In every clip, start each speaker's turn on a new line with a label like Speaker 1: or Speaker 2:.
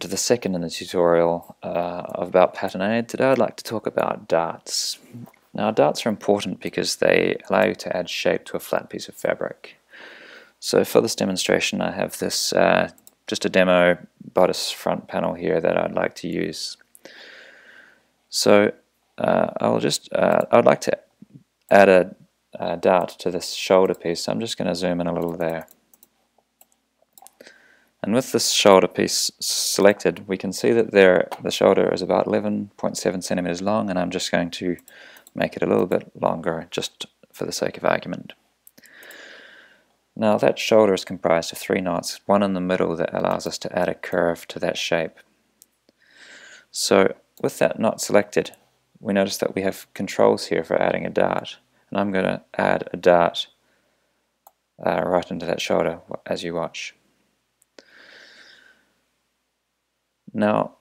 Speaker 1: To the second in the tutorial about Patternade. Today I'd like to talk about darts. Now darts are important because they allow you to add shape to a flat piece of fabric. So for this demonstration I have this just a demo bodice front panel here that I'd like to use. So I'd like to add a dart to this shoulder piece, so I'm just going to zoom in a little there. And with this shoulder piece selected, we can see that the shoulder is about 11.7 centimeters long, and I'm just going to make it a little bit longer just for the sake of argument. Now that shoulder is comprised of 3 knots, one in the middle that allows us to add a curve to that shape. So with that knot selected, we notice that we have controls here for adding a dart, and I'm going to add a dart right into that shoulder as you watch. Now,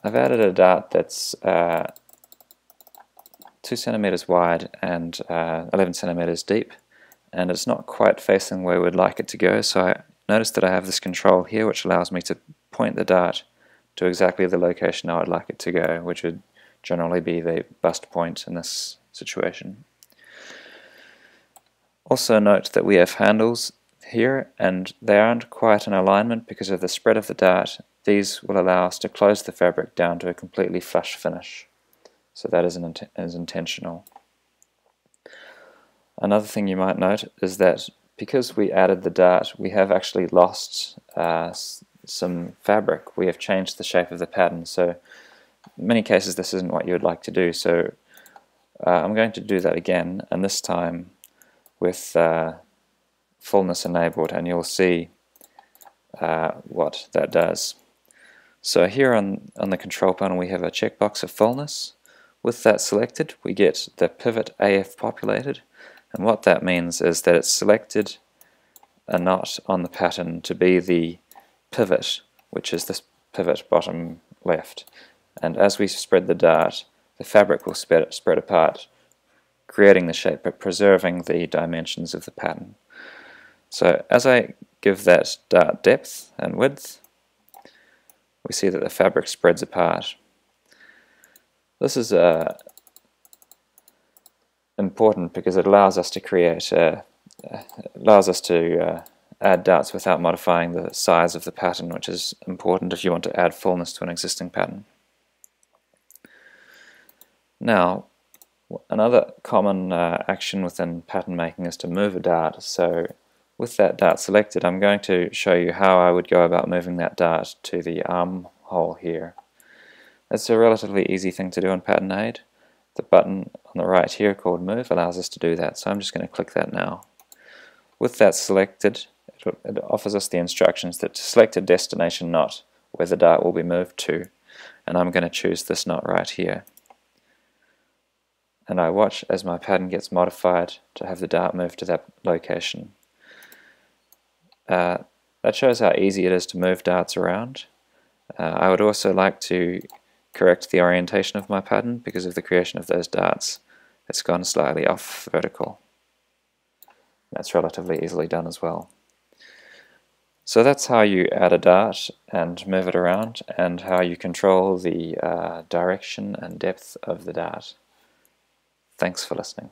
Speaker 1: I've added a dart that's 2 centimeters wide and 11 centimeters deep, and it's not quite facing where we'd like it to go, so I notice that I have this control here which allows me to point the dart to exactly the location I would like it to go, which would generally be the bust point in this situation. Also note that we have handles here, and they aren't quite in alignment because of the spread of the dart. These will allow us to close the fabric down to a completely flush finish, so that is intentional. Another thing you might note is that because we added the dart, we have actually lost some fabric. We have changed the shape of the pattern, so in many cases this isn't what you would like to do, so I'm going to do that again, and this time with fullness enabled, and you'll see what that does. So here on the control panel we have a checkbox of fullness. With that selected, we get the pivot AF populated, and what that means is that it's selected a knot on the pattern to be the pivot, which is this pivot bottom left, and as we spread the dart, the fabric will spread apart, creating the shape but preserving the dimensions of the pattern. So as I give that dart depth and width, we see that the fabric spreads apart. This is important because it allows us to create add darts without modifying the size of the pattern, which is important if you want to add fullness to an existing pattern. Now, another common action within pattern making is to move a dart. So with that dart selected, I'm going to show you how I would go about moving that dart to the armhole here. It's a relatively easy thing to do in Patternade. The button on the right here called Move allows us to do that, so I'm just going to click that now. With that selected, it offers us the instructions that to select a destination knot where the dart will be moved to, and I'm going to choose this knot right here. And I watch as my pattern gets modified to have the dart moved to that location. That shows how easy it is to move darts around. I would also like to correct the orientation of my pattern because of the creation of those darts. It's gone slightly off vertical. That's relatively easily done as well. So that's how you add a dart and move it around, and how you control the direction and depth of the dart. Thanks for listening.